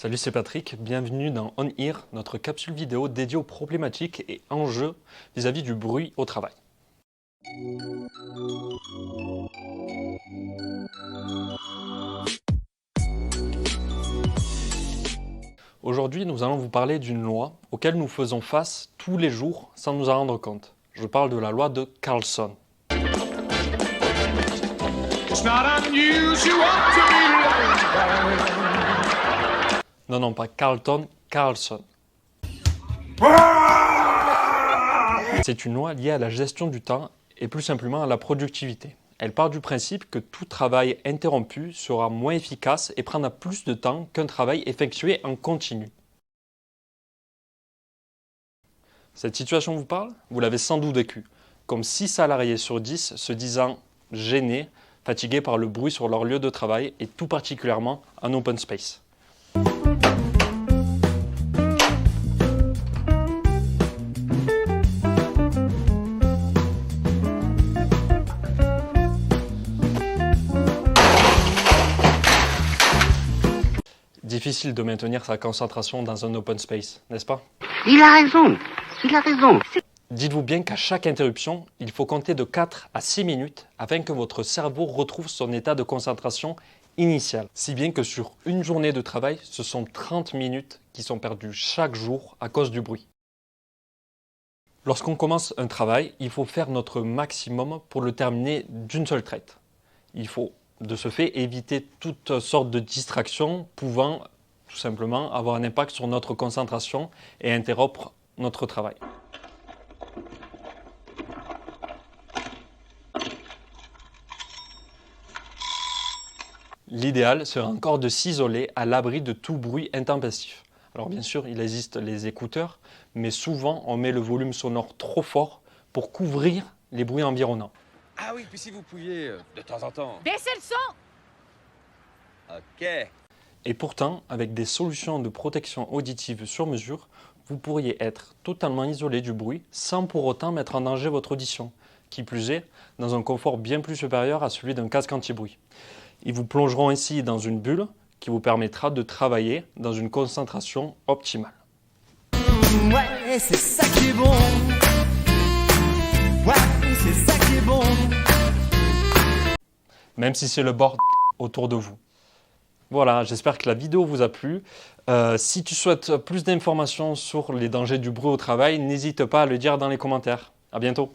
Salut, c'est Patrick, bienvenue dans On Ear, notre capsule vidéo dédiée aux problématiques et enjeux vis-à-vis du bruit au travail. Aujourd'hui, nous allons vous parler d'une loi auquel nous faisons face tous les jours sans nous en rendre compte. Je parle de la loi de Carlson. Non, pas Carlton, Carlson. C'est une loi liée à la gestion du temps et plus simplement à la productivité. Elle part du principe que tout travail interrompu sera moins efficace et prendra plus de temps qu'un travail effectué en continu. Cette situation vous parle? Vous l'avez sans doute vécue. Comme 6 salariés sur 10 se disant gênés, fatigués par le bruit sur leur lieu de travail et tout particulièrement en open space. Difficile de maintenir sa concentration dans un open space, n'est-ce pas? Il a raison. Dites-vous bien qu'à chaque interruption, il faut compter de 4 à 6 minutes afin que votre cerveau retrouve son état de concentration initial. Si bien que sur une journée de travail, ce sont 30 minutes qui sont perdues chaque jour à cause du bruit. Lorsqu'on commence un travail, il faut faire notre maximum pour le terminer d'une seule traite. Il faut de ce fait éviter toutes sortes de distractions pouvant tout simplement avoir un impact sur notre concentration et interrompre notre travail. L'idéal serait encore de s'isoler à l'abri de tout bruit intempestif. Alors bien sûr, il existe les écouteurs, mais souvent on met le volume sonore trop fort pour couvrir les bruits environnants. Ah oui, puis si vous pouviez, de temps en temps. Baissez le son! Ok. Et pourtant, avec des solutions de protection auditive sur mesure, vous pourriez être totalement isolé du bruit sans pour autant mettre en danger votre audition, qui plus est, dans un confort bien plus supérieur à celui d'un casque anti-bruit. Ils vous plongeront ainsi dans une bulle qui vous permettra de travailler dans une concentration optimale. Ouais, c'est ça qui est bon. Ouais, c'est ça qui est bon. Même si c'est le bord autour de vous. Voilà, j'espère que la vidéo vous a plu. Si tu souhaites plus d'informations sur les dangers du bruit au travail, n'hésite pas à le dire dans les commentaires. À bientôt.